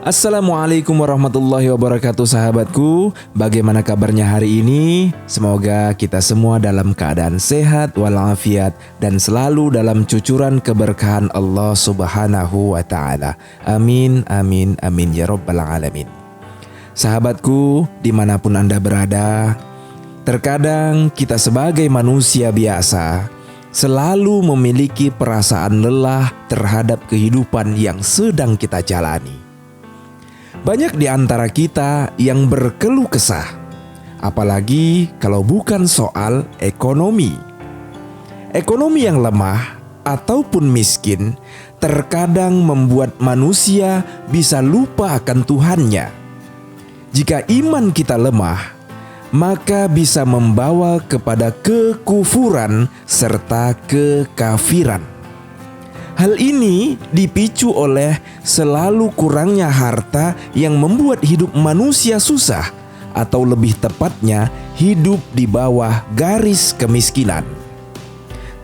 Assalamualaikum warahmatullahi wabarakatuh sahabatku. Bagaimana kabarnya hari ini? Semoga kita semua dalam keadaan sehat walafiat dan selalu dalam cucuran keberkahan Allah Subhanahu wa ta'ala. Amin, amin, amin ya rabbal alamin. Sahabatku, dimanapun Anda berada, terkadang kita sebagai manusia biasa selalu memiliki perasaan lelah terhadap kehidupan yang sedang kita jalani. Banyak di antara kita yang berkeluh kesah, apalagi kalau bukan soal ekonomi. Ekonomi yang lemah ataupun miskin terkadang membuat manusia bisa lupa akan Tuhannya. Jika iman kita lemah, maka bisa membawa kepada kekufuran serta kekafiran. Hal ini dipicu oleh selalu kurangnya harta yang membuat hidup manusia susah, atau lebih tepatnya hidup di bawah garis kemiskinan.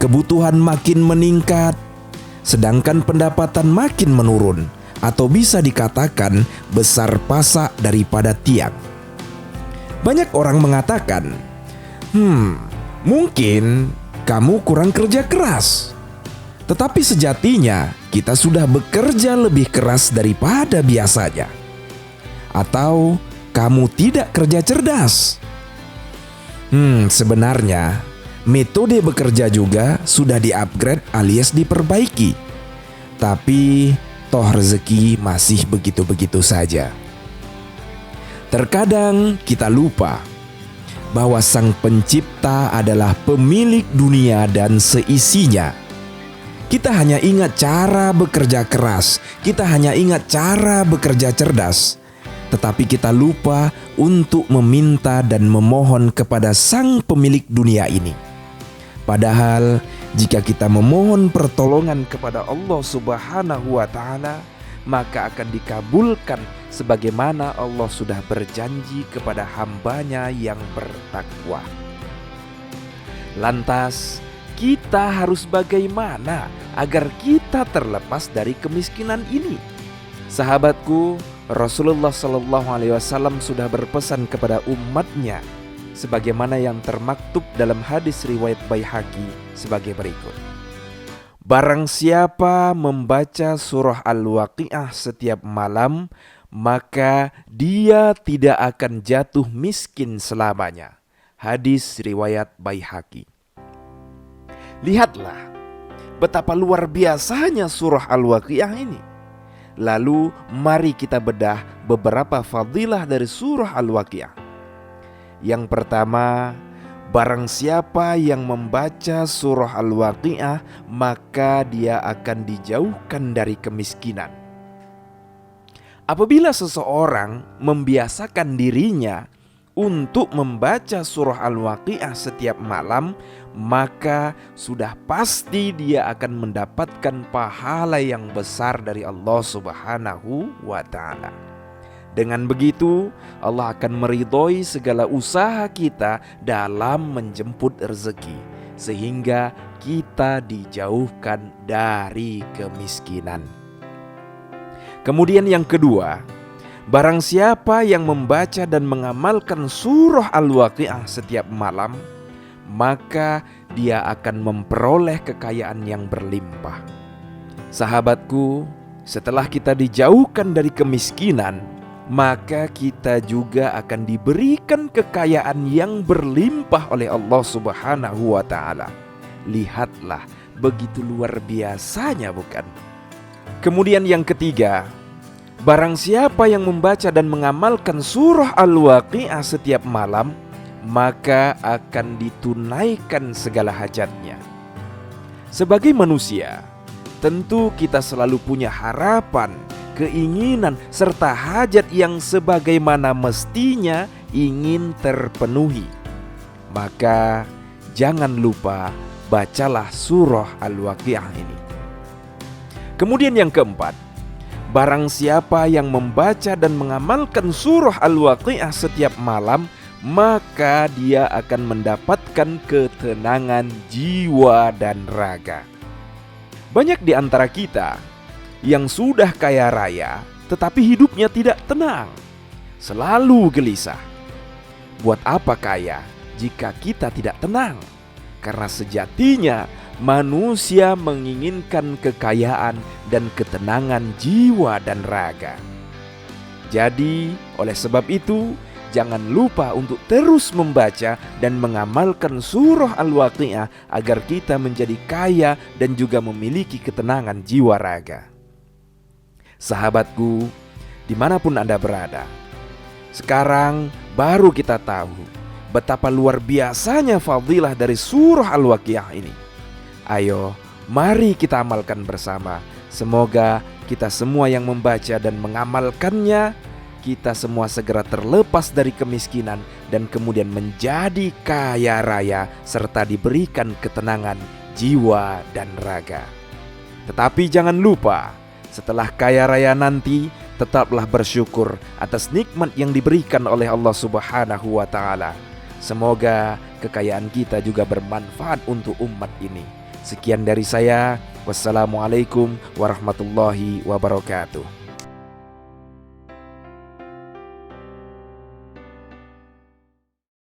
Kebutuhan makin meningkat, sedangkan pendapatan makin menurun, atau bisa dikatakan besar pasak daripada tiang. Banyak orang mengatakan, mungkin kamu kurang kerja keras. Tetapi sejatinya kita sudah bekerja lebih keras daripada biasanya. Atau kamu tidak kerja cerdas. Sebenarnya metode bekerja juga sudah di-upgrade alias diperbaiki. Tapi toh rezeki masih begitu-begitu saja. Terkadang kita lupa bahwa Sang Pencipta adalah pemilik dunia dan seisinya. Kita hanya ingat cara bekerja keras, kita hanya ingat cara bekerja cerdas, tetapi kita lupa untuk meminta dan memohon kepada Sang Pemilik dunia ini. Padahal jika kita memohon pertolongan kepada Allah Subhanahu wa ta'ala, maka akan dikabulkan sebagaimana Allah sudah berjanji kepada hambanya yang bertakwa. Lantas, kita harus bagaimana agar kita terlepas dari kemiskinan ini? Sahabatku, Rasulullah SAW sudah berpesan kepada umatnya sebagaimana yang termaktub dalam hadis riwayat Baihaqi sebagai berikut. Barang siapa membaca surah Al-Waqiah setiap malam, maka dia tidak akan jatuh miskin selamanya. Hadis riwayat Baihaqi. Lihatlah betapa luar biasanya surah Al-Waqiah ini. Lalu mari kita bedah beberapa fadilah dari surah Al-Waqiah. Yang pertama, barang siapa yang membaca surah Al-Waqiah, maka dia akan dijauhkan dari kemiskinan. Apabila seseorang membiasakan dirinya untuk membaca surah Al-Waqiah setiap malam, maka sudah pasti dia akan mendapatkan pahala yang besar dari Allah Subhanahu wa ta'ala. Dengan begitu, Allah akan meridhoi segala usaha kita dalam menjemput rezeki, sehingga kita dijauhkan dari kemiskinan. Kemudian yang kedua, barang siapa yang membaca dan mengamalkan surah Al-Waqiah setiap malam, maka dia akan memperoleh kekayaan yang berlimpah. Sahabatku, setelah kita dijauhkan dari kemiskinan, maka kita juga akan diberikan kekayaan yang berlimpah oleh Allah Subhanahu wa ta'ala. Lihatlah, begitu luar biasanya, bukan? Kemudian yang ketiga, barang siapa yang membaca dan mengamalkan surah Al-Waqiah setiap malam, maka akan ditunaikan segala hajatnya. Sebagai manusia, tentu kita selalu punya harapan, keinginan, serta hajat yang sebagaimana mestinya ingin terpenuhi. Maka jangan lupa bacalah surah Al-Waqiah ini. Kemudian yang keempat, barang siapa yang membaca dan mengamalkan surah Al-Waqiah setiap malam, maka dia akan mendapatkan ketenangan jiwa dan raga. Banyak di antara kita yang sudah kaya raya tetapi hidupnya tidak tenang, selalu gelisah. Buat apa kaya jika kita tidak tenang? Karena sejatinya manusia menginginkan kekayaan dan ketenangan jiwa dan raga. Jadi, oleh sebab itu, jangan lupa untuk terus membaca dan mengamalkan surah Al-Waqiah agar kita menjadi kaya dan juga memiliki ketenangan jiwa raga. Sahabatku, dimanapun Anda berada, sekarang baru kita tahu betapa luar biasanya fadilah dari surah Al-Waqiah ini. Ayo, mari kita amalkan bersama. Semoga kita semua yang membaca dan mengamalkannya, kita semua segera terlepas dari kemiskinan dan kemudian menjadi kaya raya serta diberikan ketenangan jiwa dan raga. Tetapi jangan lupa, setelah kaya raya nanti, tetaplah bersyukur atas nikmat yang diberikan oleh Allah Subhanahu wa Ta'ala. Semoga kekayaan kita juga bermanfaat untuk umat ini. Sekian dari saya. Wassalamualaikum warahmatullahi wabarakatuh.